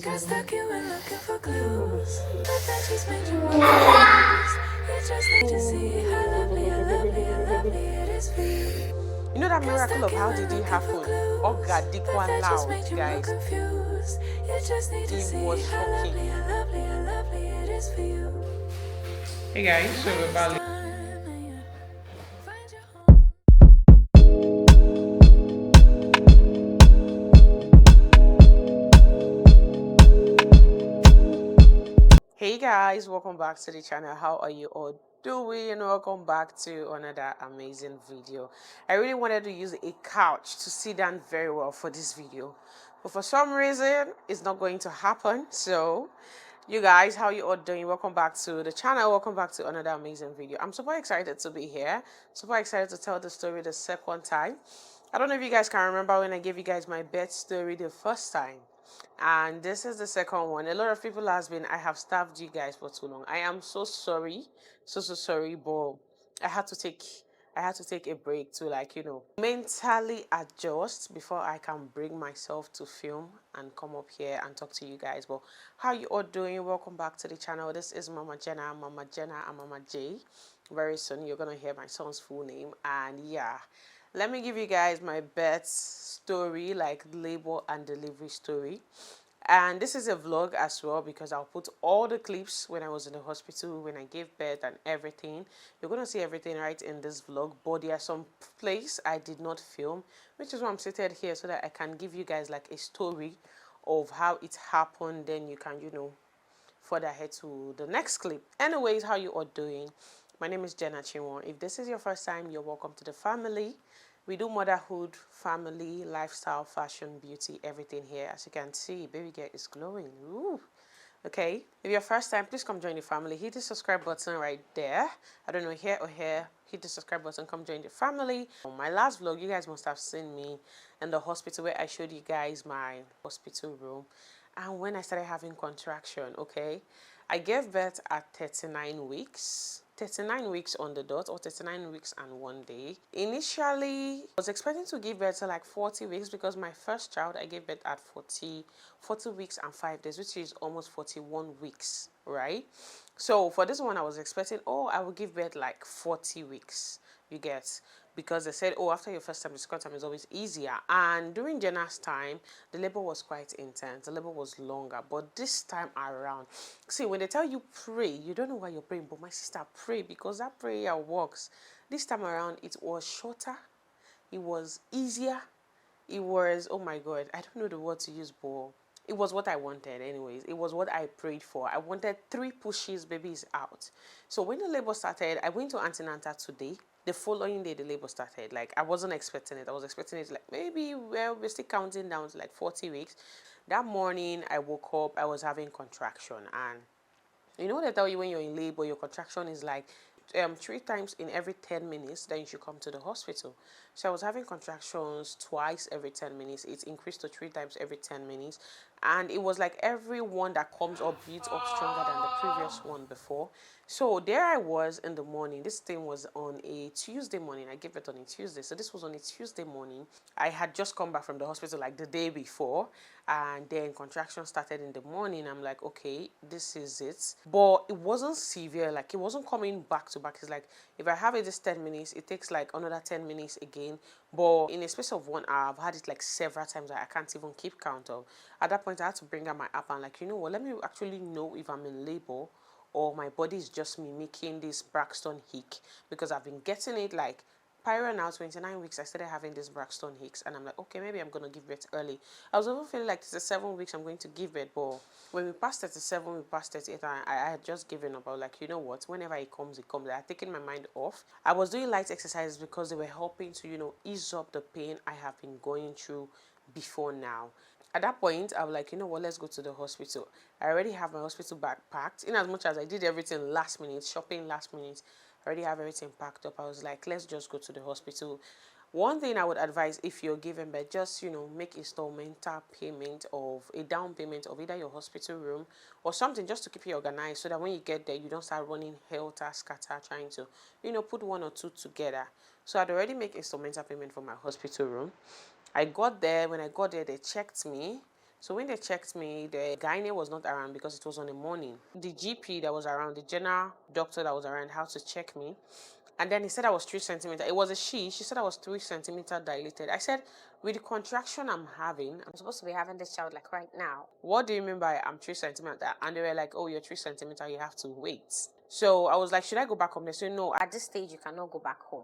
Got stuck you and looking for clues, but that just made you more confused. You just need to see how lovely, how lovely, how lovely it is for you. You know that miracle of how did it happen? Oga Dikwa loud, guys. You just need to It see was how shocking. lovely, how lovely, how lovely it is for you. Hey guys, so we're back. Find your home. Hey guys, welcome back to the channel. How are you all doing? Welcome back to another amazing video. I really wanted to use a couch to sit down very well for this video, but for some reason it's not going to happen. So you guys, how you all doing? Welcome back to the channel. Welcome back to another amazing video. I'm super excited to be here, super excited to tell the story the second time. I don't know if you guys can remember when I gave you guys my bed story the first time, and this is the second one. A lot of people has been, I have starved you guys for too long. I am so sorry, so sorry, but I had to take I had to take a break to, like, mentally adjust before I can bring myself to film and come up here and talk to you guys. But how you all doing? Welcome back to the channel. This is Mama Jenna and Mama J. Very soon you're gonna hear my son's full name, and yeah, let me give you guys my birth story, like labor and delivery story. And this is a vlog as well, because I'll put all the clips when I was in the hospital, when I gave birth and everything. You're gonna see everything right in this vlog, but there are some place I did not film, which is why I'm seated here, so that I can give you guys like a story of how it happened. Then you can further ahead to the next clip. Anyways, how you all doing? My name is Jenna Chinwon. If this is your first time, you're welcome to the family. We do motherhood, family, lifestyle, fashion, beauty, everything here. As you can see, baby girl is glowing. Ooh. Okay, if you're first time, please come join the family. Hit the subscribe button right there. I don't know, here or here. Hit the subscribe button, come join the family. On my last vlog, you guys must have seen me in the hospital, where I showed you guys my hospital room and when I started having contraction. Okay, I gave birth at 39 weeks. 39 weeks on the dot, or 39 weeks and 1 day. Initially, I was expecting to give birth to like 40 weeks, because my first child I gave birth at 40 weeks and 5 days, which is almost 41 weeks, right? So for this one, I was expecting, oh, I will give birth like 40 weeks, you get, because they said, oh, after your first time, the second time is always easier. And during Jenna's time, the labor was quite intense. The labor was longer. But this time around, see, when they tell you pray, you don't know why you're praying. But my sister, pray, because that prayer works. This time around, it was shorter. It was easier. It was, oh my God, I don't know the word to use, but it was what I wanted anyways. It was what I prayed for. I wanted 3 pushes, babies out. So when the labor started, I went to antenatal today. The following day, the labor started. Like, I wasn't expecting it. I was expecting it like, maybe, well, we're still counting down to like 40 weeks. That morning, I woke up, I was having contraction. And you know what they tell you when you're in labor, your contraction is like 3 times in every 10 minutes, then you should come to the hospital. So I was having contractions twice every 10 minutes. It increased to 3 times every 10 minutes. And it was like every one that comes up builds up stronger than the previous one before. So there I was in the morning. This thing was on a Tuesday morning. I gave it on a Tuesday. So this was on a Tuesday morning. I had just come back from the hospital like the day before. And then contraction started in the morning. I'm like, okay, this is it. But it wasn't severe. Like, it wasn't coming back to back. It's like, if I have it this 10 minutes, it takes like another 10 minutes again. But in a space of 1 hour, I've had it like several times that I can't even keep count of. At that point, I had to bring out my app and like, you know what, let me actually know if I'm in labor or my body is just mimicking this Braxton Hick, because I've been getting it like prior now 29 weeks. I started having this Braxton Hicks, and I'm like, okay, maybe I'm gonna give birth early. I was even feeling like 37 weeks I'm going to give birth, but when we passed 37, we passed 38, and I had just given up. I was like, you know what, whenever it comes, it comes. I had taken my mind off. I was doing light exercises because they were helping to ease up the pain I have been going through before now. At that point, I was like, you know what, let's go to the hospital. I already have my hospital bag packed. In as much as I did everything last minute, shopping last minute, I already have everything packed up. I was like, let's just go to the hospital. One thing I would advise, if you're giving birth, just make installmental payment of a down payment of either your hospital room or something, just to keep you organized, so that when you get there, you don't start running helter scatter trying to put one or two together. So I'd already make installmental payment for my hospital room. I got there. When I got there, they checked me. So when they checked me, the gynae was not around because it was on the morning. The GP that was around, the general doctor that was around, how to check me. And then he said I was 3 centimeters. It was a she. She said I was 3 centimeters dilated. I said, with the contraction I'm having, I'm supposed to be having this child like right now. What do you mean by I'm 3 centimeters? And they were like, oh, you're 3 centimeters. You have to wait. So I was like, should I go back home? They said, no, at this stage, you cannot go back home.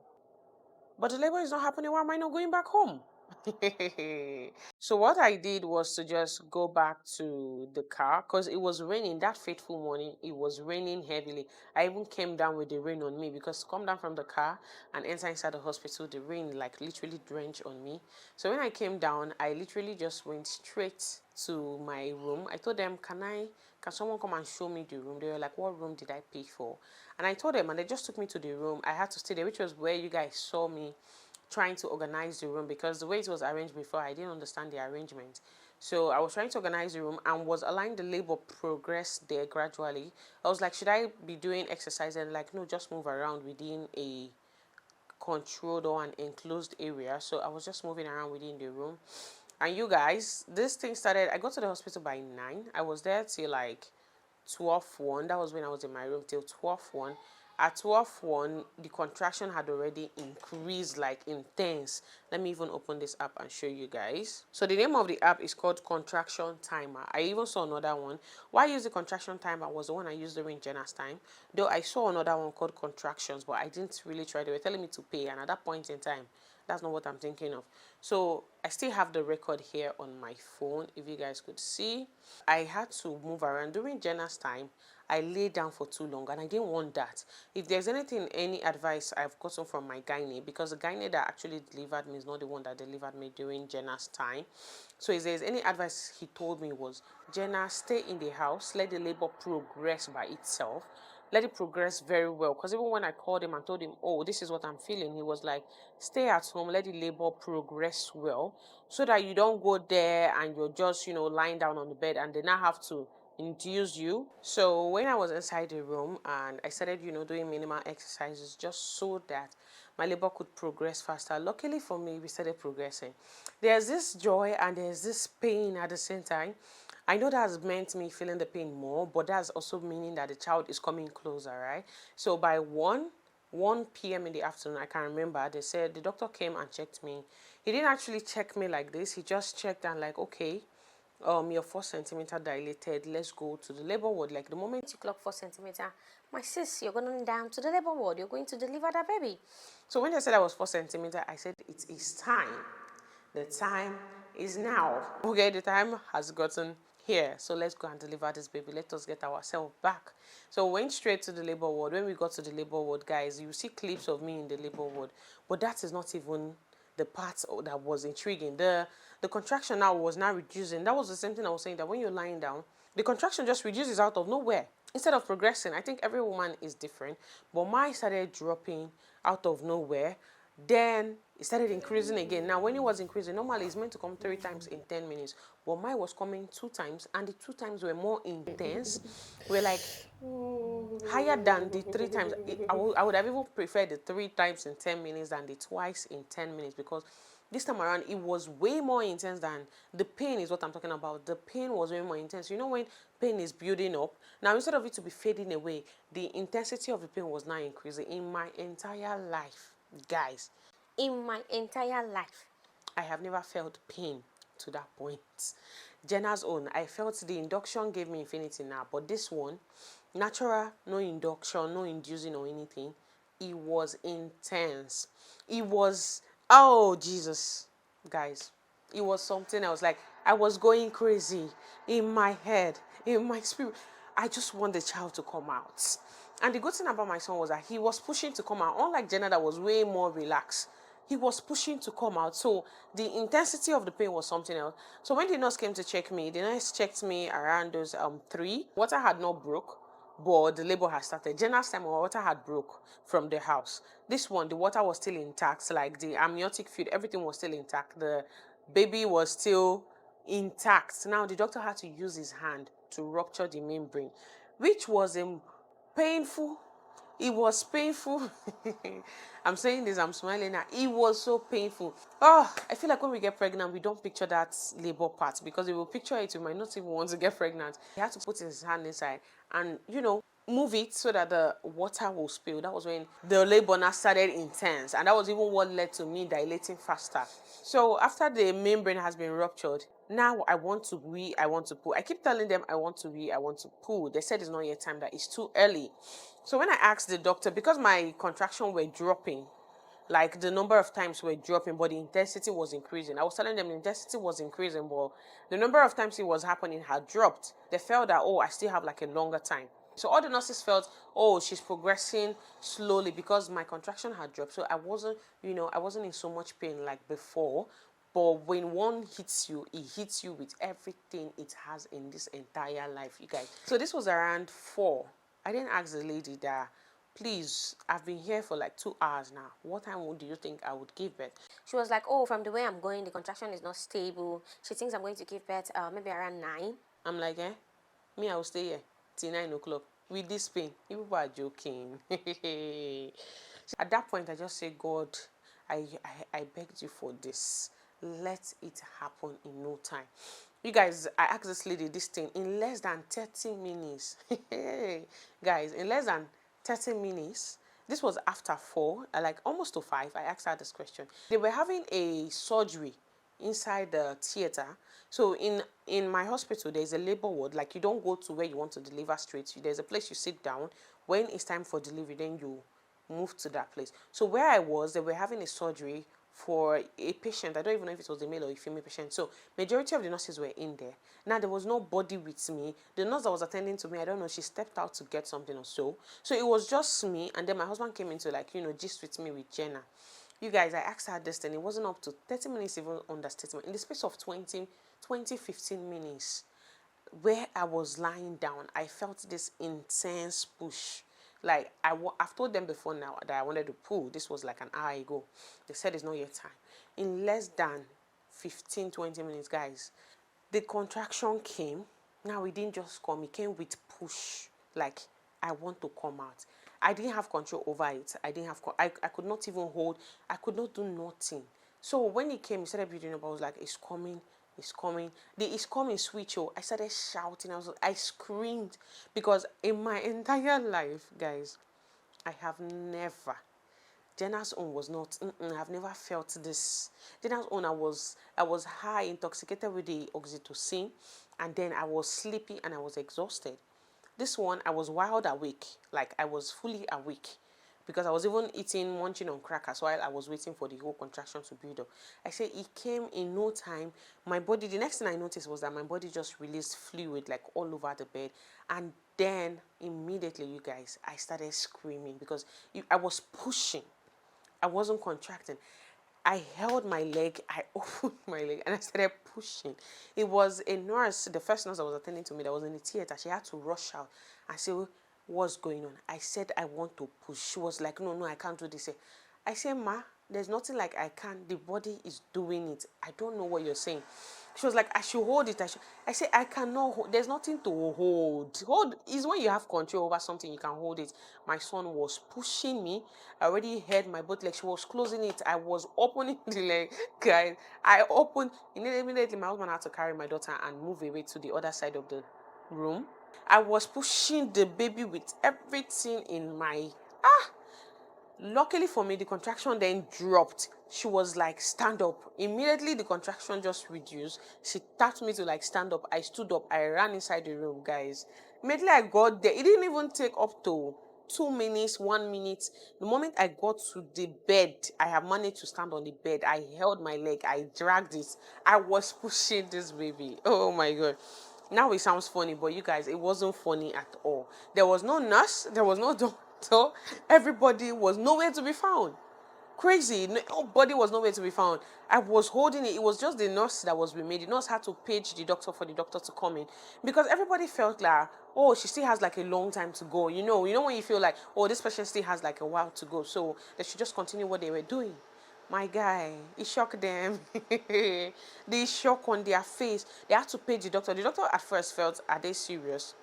But the labor is not happening. Why am I not going back home? So what I did was to just go back to the car because it was raining that fateful morning. It was raining heavily. I even came down with the rain on me because to come down from the car and enter inside the hospital, the rain like literally drenched on me. So when I came down, I literally just went straight to my room. I told them, can someone come and show me the room? They were like, what room did I pay for? And I told them, and they just took me to the room. I had to stay there, which was where you guys saw me trying to organize the room, because the way it was arranged before, I didn't understand the arrangement. So I was trying to organize the room and was allowing the labor progress there gradually. I was like, should I be doing exercise? And like, no, just move around within a controlled or an enclosed area. So I was just moving around within the room. And you guys, this thing started, I got to the hospital by 9. I was there till like 12:01. That was when I was in my room till 12:01. At 12:01, the contraction had already increased, like intense. Let me even open this app and show you guys. So the name of the app is called Contraction Timer. I even saw another one. Why I used the contraction timer was the one I used during Jenna's time. Though I saw another one called Contractions, but I didn't really try. They were telling me to pay, and at that point in time, that's not what I'm thinking of. So I still have the record here on my phone, if you guys could see. I had to move around during Jenna's time. I lay down for too long, and I didn't want that. If there's any advice I've gotten from my gynae, because the gynae that actually delivered me is not the one that delivered me during Jenna's time. So if there's any advice he told me was, Jenna, stay in the house, let the labor progress by itself. Let it progress very well. Because even when I called him and told him, oh, this is what I'm feeling, he was like, stay at home, let the labor progress well, so that you don't go there and you're just, lying down on the bed and they now have to induce you. So when I was inside the room and I started, doing minimal exercises just so that my labor could progress faster. Luckily for me, we started progressing. There's this joy and there's this pain at the same time. I know that's meant me feeling the pain more, but that's also meaning that the child is coming closer, right? So by 1 p.m. in the afternoon, I can remember, they said the doctor came and checked me. He didn't actually check me like this. He just checked and like, okay, you're 4 centimeters dilated. Let's go to the labor ward. Like the moment you clock 4 centimeters, my sis, you're going down to the labor ward. You're going to deliver that baby. So when they said I was 4 centimeters, I said it is time. The time is now. Okay, the time has gotten here. So let's go and deliver this baby. Let us get ourselves back. So we went straight to the labor ward. When we got to the labor ward, guys, you see clips of me in the labor ward. But that is not even the part that was intriguing. The contraction now was now reducing. That was the same thing I was saying, that when you're lying down, the contraction just reduces out of nowhere instead of progressing. I think every woman is different, but mine started dropping out of nowhere. Then it started increasing again. Now, when it was increasing, normally it's meant to come 3 times in 10 minutes, but mine was coming 2 times, and the 2 times were more intense. We're like higher than the 3 times. I would have even preferred the 3 times in 10 minutes than the twice in 10 minutes, because this time around it was way more intense than the pain is what I'm talking about. The pain was way more intense. You know, when pain is building up, now instead of it to be fading away, the intensity of the pain was now increasing. In my entire life, guys, in my entire life, I have never felt pain to that point. Jenna's own, I felt the induction gave me infinity now, but this one, natural, no induction, no inducing or anything, it was intense. It was, oh Jesus, guys, it was something else. Like, I was going crazy in my head, in my spirit. I just want the child to come out. And the good thing about my son was that he was pushing to come out. Unlike Jenna, that was way more relaxed, he was pushing to come out. So the intensity of the pain was something else. So when the nurse came to check me, the nurse checked me around those 3. Water had not broke, but the labor had started. Jenna's time, water had broke from the house. This one, the water was still intact. Like the amniotic fluid, everything was still intact. The baby was still intact. Now the doctor had to use his hand to rupture the membrane, which was painful. It was painful. I'm saying this, I'm smiling now. It was so painful. Oh, I feel like when we get pregnant, we don't picture that labor part, because if we picture it, we might not even want to get pregnant. He had to put his hand inside and, move it so that the water will spill. That was when the labor now started intense, and that was even what led to me dilating faster. So after the membrane has been ruptured, now I want to wee, I want to poo. I keep telling them I want to wee, I want to poo. They said it's not yet time, that it's too early. So when I asked the doctor, because my contraction were dropping, like the number of times were dropping, but the intensity was increasing. I was telling them the intensity was increasing, but the number of times it was happening had dropped. They felt that, oh, I still have like a longer time. So all the nurses felt, oh, she's progressing slowly, because my contraction had dropped. So I wasn't, I wasn't in so much pain like before. But when one hits you, it hits you with everything it has in this entire life, you guys. So this was around 4. I didn't ask the lady that, please, I've been here for like 2 hours now. What time do you think I would give birth? She was like, oh, from the way I'm going, the contraction is not stable. She thinks I'm going to give birth maybe around 9. I'm like, me, I will stay here till 9 o'clock with this pain. You people are joking. At that point, I just say, God, I begged you for this. Let it happen in no time. You guys, I asked this lady this thing in less than 30 minutes. Guys, in less than 30 minutes. This was after 4, like almost to 5. I asked her this question. They were having a surgery inside the theater. So in my hospital, there's a labor ward. Like, you don't go to where you want to deliver straight. There's a place you sit down. When it's time for delivery, then you move to that place. So where I was, they were having a surgery for a patient. I don't even know if it was a male or a female patient. So majority of the nurses were in there. Now there was nobody with me. The nurse that was attending to me, I don't know, she stepped out to get something or so. So it was just me, and then my husband came in to, like, gist with me with Jenna. You guys, I asked her this thing. It wasn't up to 30 minutes, even understatement. In the space of 15 minutes, where I was lying down, I felt this intense push. Like, I've told them before now that I wanted to pull. This was like an hour ago. They said it's not yet time. In less than 15-20 minutes, guys, the contraction came. Now, it didn't just come. It came with push. Like, I want to come out. I didn't have control over it. I could not even hold. I could not do nothing. So when it came, he started building up. I was like, it's coming. It's coming. The it's coming switch. I started shouting. I screamed, because in my entire life, guys, I have never. Jenna's own was not. I've never felt this. Jenna's own, I was high, intoxicated with the oxytocin, and then I was sleepy and I was exhausted. This one, I was wild awake. Like, I was fully awake, because I was even munching on crackers while I was waiting for the whole contraction to build up. I say it came in no time. My body, the next thing I noticed was that my body just released fluid like all over the bed. And then immediately, you guys, I started screaming, because I was pushing. I wasn't contracting. I held my leg, I opened my leg, and I started pushing. It was a nurse, the first nurse that was attending to me, that was in the theater. She had to rush out and say, what's going on? I said, I want to push. She was like, no, I can't do this. I said, ma, there's nothing like I can't. The body is doing it. I don't know what you're saying. She was like, I should hold it. I said, I cannot hold. There's nothing to hold. Hold is when you have control over something, you can hold it. My son was pushing me. I already had my both legs. She was closing it. I was opening the leg. Guys, I opened. Immediately, my husband had to carry my daughter and move away to the other side of the room. I was pushing the baby with everything in my. Luckily for me, the contraction then dropped. She was like, stand up. Immediately, the contraction just reduced. She tapped me to like stand up. I stood up. I ran inside the room, guys. Immediately, I got there. It didn't even take up to 2 minutes, 1 minute. The moment I got to the bed, I have managed to stand on the bed. I held my leg. I dragged it. I was pushing this baby. Oh my God. Now it sounds funny, but you guys, it wasn't funny at all. There was no nurse. There was no doctor. Everybody was nowhere to be found. Crazy. Nobody was nowhere to be found. I was holding it. It was just the nurse that was with me. The nurse had to page the doctor for the doctor to come in, because everybody felt like, oh, she still has like a long time to go. You know when you feel like, oh, this patient still has like a while to go, so they should just continue what they were doing. My guy, it shocked them. The shock on their face. They had to page the doctor. The doctor at first felt, are they serious?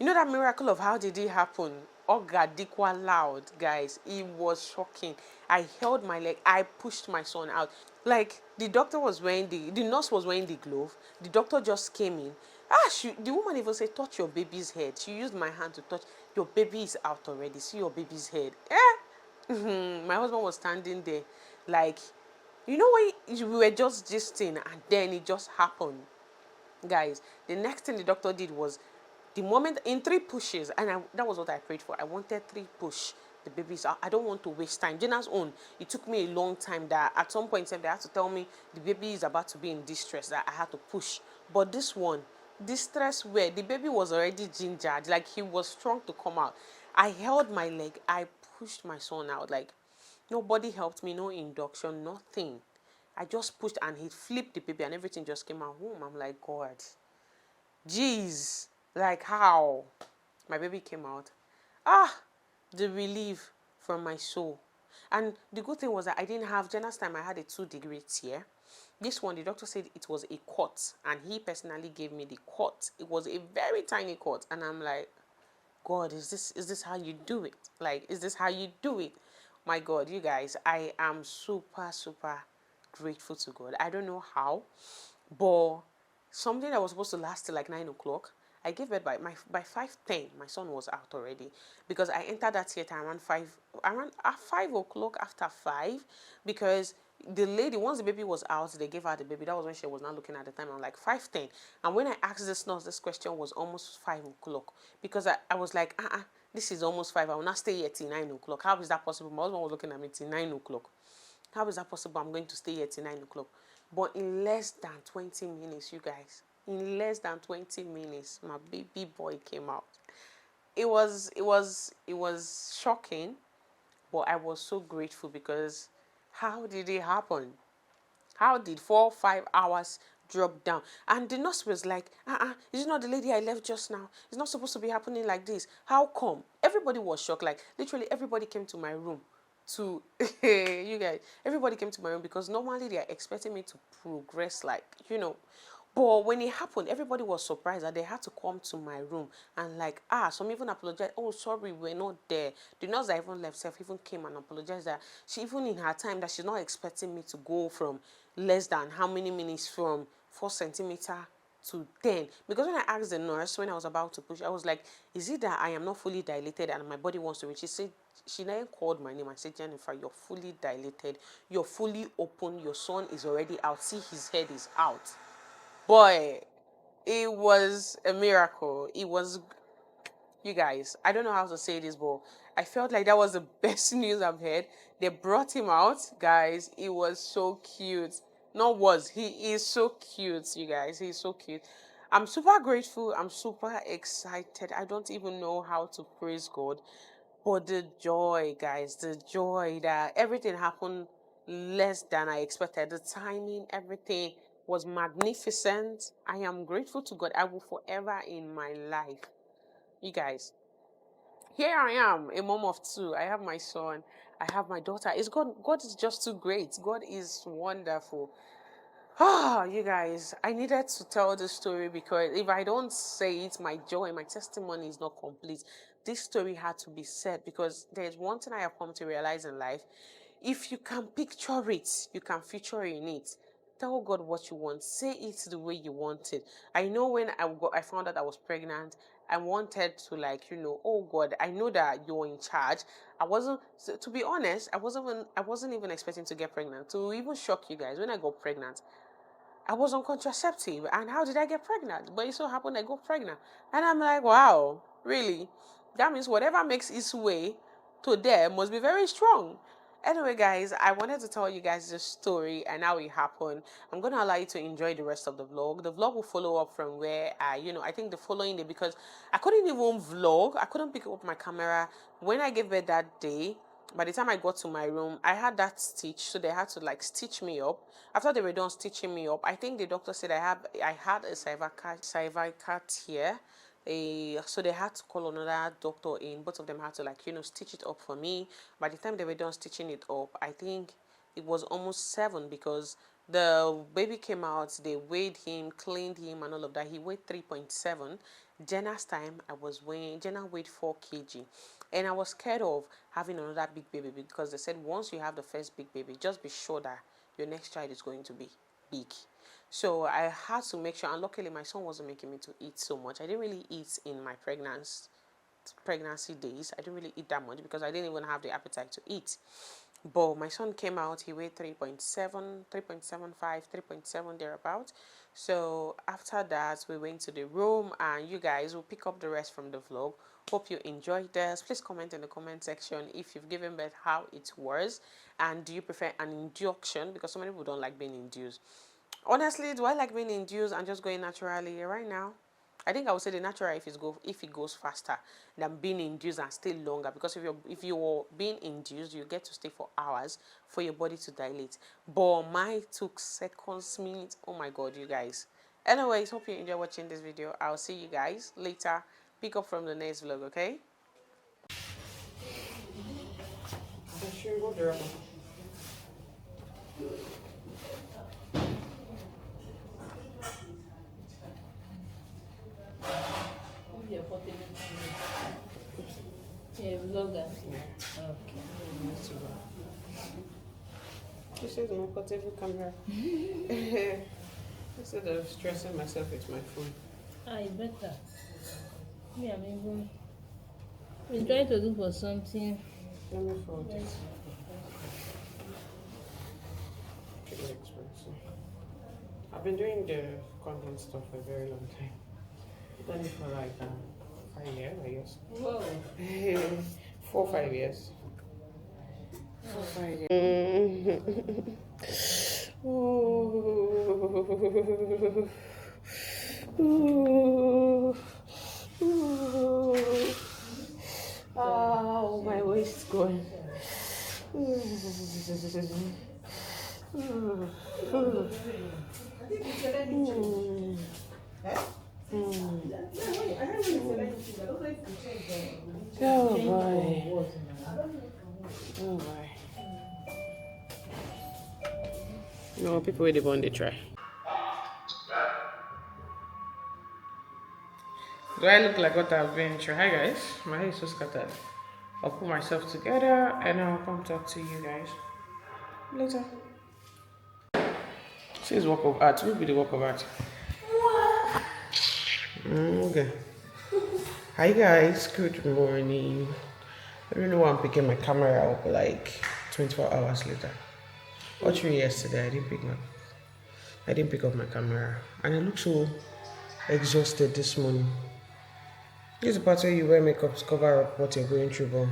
You know that miracle of how did it happen? Ogadikwa loud, guys. It was shocking. I held my leg. I pushed my son out. Like the doctor was wearing the nurse was wearing the glove. The doctor just came in. The woman even said, touch your baby's head. She used my hand to touch. Your baby is out already. See your baby's head. My husband was standing there, like, you know, when we were just gisting, and then it just happened. Guys, the next thing the doctor did was, the moment, in 3 pushes, and that was what I prayed for. I wanted 3 push the babies out. I don't want to waste time. Jenna's own, it took me a long time, that at some point in time they had to tell me the baby is about to be in distress, that I had to push. But this one, distress where the baby was already gingered, like he was strong to come out. I held my leg, I pushed my son out, like nobody helped me, no induction, nothing. I just pushed and he flipped the baby and everything just came out home. I'm like, God, jeez, like how? My baby came out. The relief from my soul. And the good thing was that I didn't have, Jenna's time I had a 2-degree tear. This one, the doctor said it was a cut, and he personally gave me the cut. It was a very tiny cut, and I'm like, God, is this how you do it? Like, is this how you do it? My God, you guys, I am super, super grateful to God. I don't know how, but something that was supposed to last till like 9 o'clock, I gave birth by 5:10. My son was out already, because I entered that theater around at 5 o'clock, after 5, because the lady, once the baby was out, they gave her the baby. That was when she was not looking at the time. I'm like 5:10, and when I asked this nurse this question was almost 5 o'clock, because I was like, this is almost 5. I will not stay here till 9 o'clock. How is that possible? My husband was looking at me till 9 o'clock. How is that possible? I'm going to stay here till 9 o'clock. But in less than 20 minutes, you guys, in less than 20 minutes, my baby boy came out. It was shocking, but I was so grateful, because how did it happen? How did 4 or 5 hours drop down? And the nurse was like, is it not the lady I left just now? It's not supposed to be happening like this. How come? Everybody was shocked. Like, literally everybody came to my room to you guys, everybody came to my room, because normally they are expecting me to progress, like, but when it happened, everybody was surprised that they had to come to my room, and like, some even apologized. Oh, sorry, we're not there. The nurse that even left self even came and apologized, that she, even in her time, that she's not expecting me to go from less than how many minutes, from 4 centimeter to 10. Because when I asked the nurse, when I was about to push, I was like, is it that I am not fully dilated and my body wants to reach? She said, she then called my name and said, Jennifer, you're fully dilated, you're fully open, your son is already out, see, his head is out. Boy, it was a miracle. It was, you guys, I don't know how to say this, but I felt like that was the best news I've heard. They brought him out, guys. It was so cute. He is so cute, you guys. He's so cute. I'm super grateful. I'm super excited. I don't even know how to praise God. But the joy, guys, the joy that everything happened less than I expected. The timing, everything was magnificent. I am grateful to God. I will forever in my life. You guys, here I am, a mom of 2. I have my son, I have my daughter. It's God. God is just too great. God is wonderful. You guys, I needed to tell this story, because if I don't say it, my joy, my testimony is not complete. This story had to be said, because there's one thing I have come to realize in life. If you can picture it, you can feature in it. Tell God what you want. Say it the way you want it. I know when I found out I was pregnant, I wanted to, like, oh God, I know that you're in charge. I wasn't, to be honest, I wasn't even expecting to get pregnant. To even shock you guys, when I got pregnant, I was on contraceptive, and how did I get pregnant? But it so happened I got pregnant, and I'm like, wow, really? That means whatever makes its way to there must be very strong. Anyway, guys, I wanted to tell you guys this story and how it happened. I'm gonna allow you to enjoy the rest of the vlog. The vlog will follow up from where I think the following day, because I couldn't even vlog. I couldn't pick up my camera when I gave birth that day. By the time I got to my room, I had that stitch, so they had to like stitch me up. After they were done stitching me up, I think the doctor said I had a cervical tear. So they had to call another doctor in. Both of them had to stitch it up for me. By the time they were done stitching it up, I think it was almost 7, because The baby came out, they weighed him, cleaned him, and all of that. He weighed 3.7. Jenna's time, Jenna weighed 4 kg. And I was scared of having another big baby because they said once you have the first big baby, just be sure that your next child is going to be big. So I had to make sure, and luckily my son wasn't making me to eat so much. I didn't really eat in my pregnancy days. I didn't really eat that much because I didn't even have the appetite to eat. But my son came out, he weighed 3.7, 3.75, 3.7 thereabout. So after that, we went to the room, and you guys will pick up the rest from the vlog. Hope you enjoyed this. Please comment in the comment section if you've given birth, how it was, and do you prefer an induction, because so many people don't like being induced. Honestly, do I like being induced and just going naturally right now? I think I would say the natural if it goes faster than being induced and stay longer, because if you're being induced, you get to stay for hours for your body to dilate. But mine took seconds, minutes. Oh my god, you guys. Anyways, hope you enjoy watching this video. I'll see you guys later. Pick up from the next vlog, okay? Yeah, vlogger. Okay. She says my portable camera. Instead of stressing myself with my phone. It's better. Me, I'm even been trying to look for something. Let me fold it. Pretty expensive. I've been doing the content stuff for a very long time. I've done it for like 5 years, I guess. Whoa. 4 or 5 years. 4 or 5 years. Oh, my waist going. Oh boy. Oh boy. No, people really want to try. Do I look like what I've been through? Hi guys, my hair is so scattered. I'll put myself together and I'll come talk to you guys later. Says work of art. Maybe the work of art. Okay. Hi guys, good morning. I don't know why I'm picking my camera up like 24 hours later. Actually, yesterday I didn't pick up my camera, and I look so exhausted this morning. This is the part where you wear makeup to cover up what you're going through. But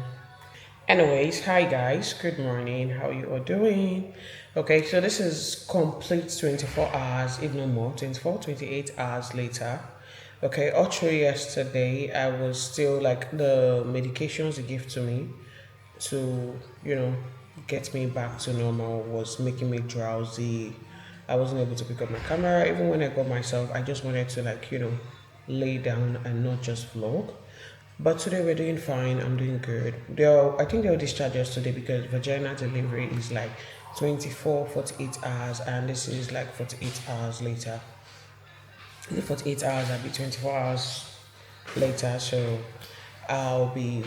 anyways, hi guys, good morning. How you all doing? Okay, so this is complete 24 hours, if no more, 28 hours later. Okay, actually yesterday I was still like the medications they gave to me to, get me back to normal was making me drowsy. I wasn't able to pick up my camera. Even when I got myself, I just wanted to lay down and not just vlog. But today we're doing fine. I'm doing good. I think they'll discharge us today because vaginal delivery is like 48 hours, and this is like 48 hours later. 48 hours, I'll be 24 hours later, so I'll be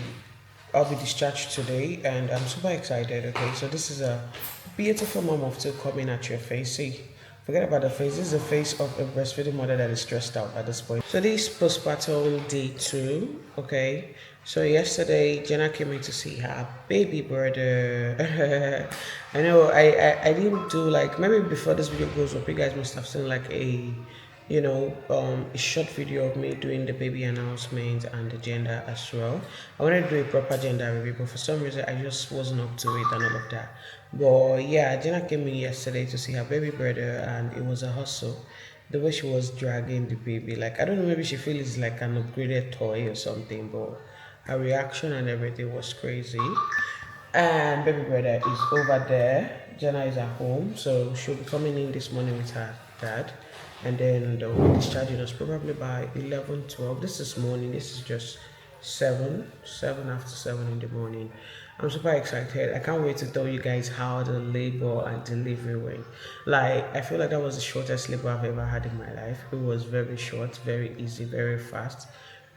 discharged today, and I'm super excited. Okay, so this is a beautiful mom of two coming at your face. See, forget about the face. This is the face of a breastfeeding mother that is stressed out at this point. So this is postpartum day 2. Okay, so yesterday Jenna came in to see her baby brother. I know I didn't do maybe before this video goes up, you guys must have seen a short video of me doing the baby announcement and the gender as well. I wanted to do a proper gender review, but for some reason I just wasn't up to it and all of that. But yeah, Jenna came in yesterday to see her baby brother, and it was a hustle. The way she was dragging the baby, I don't know, maybe she feels it's like an upgraded toy or something, but her reaction and everything was crazy. And baby brother is over there. Jenna is at home, so she'll be coming in this morning with her dad, and then they'll be discharging us probably by 11, 12. This is morning. This is just 7 after 7 in the morning. I'm super excited. I can't wait to tell you guys how the labor and delivery went. Like, I feel like that was the shortest labor I've ever had in my life. It was very short, very easy, very fast,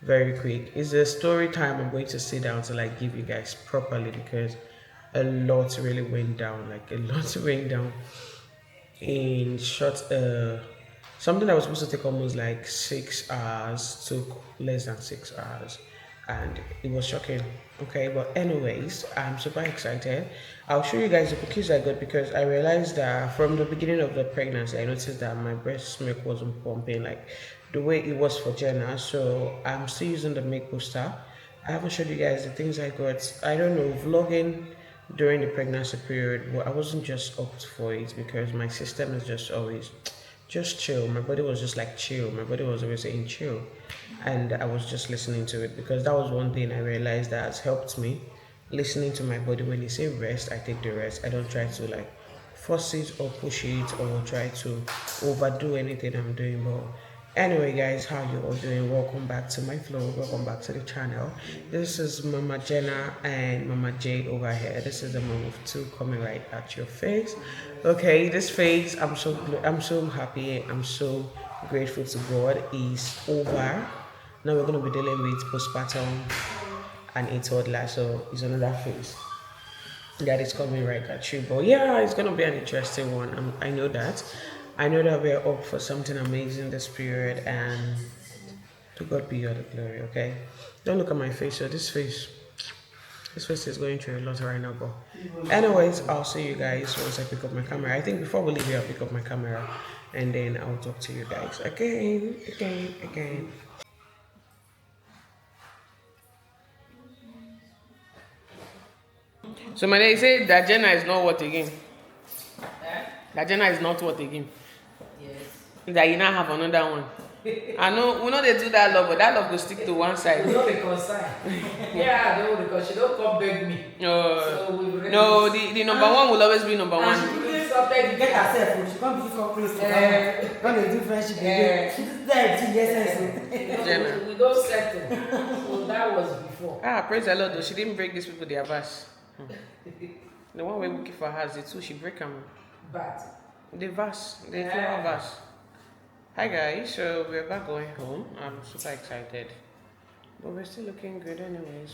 very quick. It's a story time I'm going to sit down to like give you guys properly, because a lot really went down. Like, a lot went down in short. Something that was supposed to take almost like 6 hours took less than 6 hours, and it was shocking. Okay, but anyways, I'm super excited. I'll show you guys the cookies I got, because I realized that from the beginning of the pregnancy I noticed that my breast milk wasn't pumping like the way it was for Jenna. So I'm still using the milk booster. I haven't showed you guys the things I got. I don't know, vlogging during the pregnancy period, well, I wasn't just up for it, because my system is just always just chill. My body was just like chill. My body was always saying chill, and I was just listening to it, because that was one thing I realized that has helped me. Listening to my body. When they say rest, I take the rest. I don't try to like force it or push it or try to overdo anything I'm doing. But anyway, guys, how you all doing? Welcome back to my vlog. Welcome back to the channel. This is Mama Jenna and Mama J over here. This is the mom of two coming right at your face. Okay, this phase, I'm so happy. I'm so grateful to God is over. Now we're gonna be dealing with postpartum and a toddler, so it's another phase that is coming right at you. But yeah, it's gonna be an interesting one. I know that. I know that we're up for something amazing this period, and to God be all the glory. Okay, don't look at my face. So this face is going through a lot right now. But anyways, I'll see you guys once I pick up my camera. I think before we leave here, I'll pick up my camera, and then I'll talk to you guys again. So my they say that Jenna is not what again. That Jenna is not what again. Yes. That you now have another one. I know we know they do that love, but that love will stick to one side. We don't reconcile. Yeah, I don't because she don't come beg me. So we No, the number one will always be number one. She will sometimes Get herself, she can't come close to her. When they do friendship, she's there 2 years. we don't settle. So that was before. Praise the Lord though, she didn't break these people their verse. The one we're looking for has the two, she break them. But The verse, the flower verse. Hi guys, so we're back going home. I'm super excited. But we're still looking good anyways.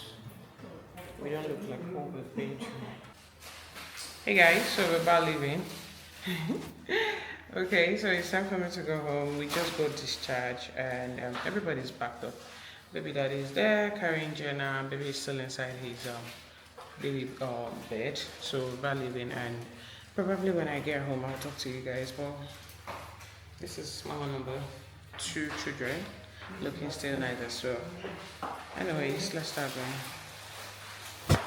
We don't look like what we've been through. Hey guys, so we're about leaving. Okay, so it's time for me to go home. We just got discharged, and everybody's backed up. Baby daddy is there carrying Jenna. Baby is still inside his baby bed. So we're about leaving, and probably when I get home I'll talk to you guys. But this is my number 2 children, looking still nice as well. Anyways, let's start going.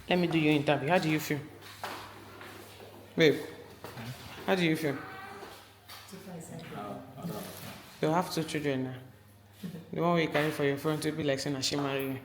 Let me do your interview. How do you feel? Babe, how do you feel? You have 2 children now. The one we carry for your front will be like saying she marry you.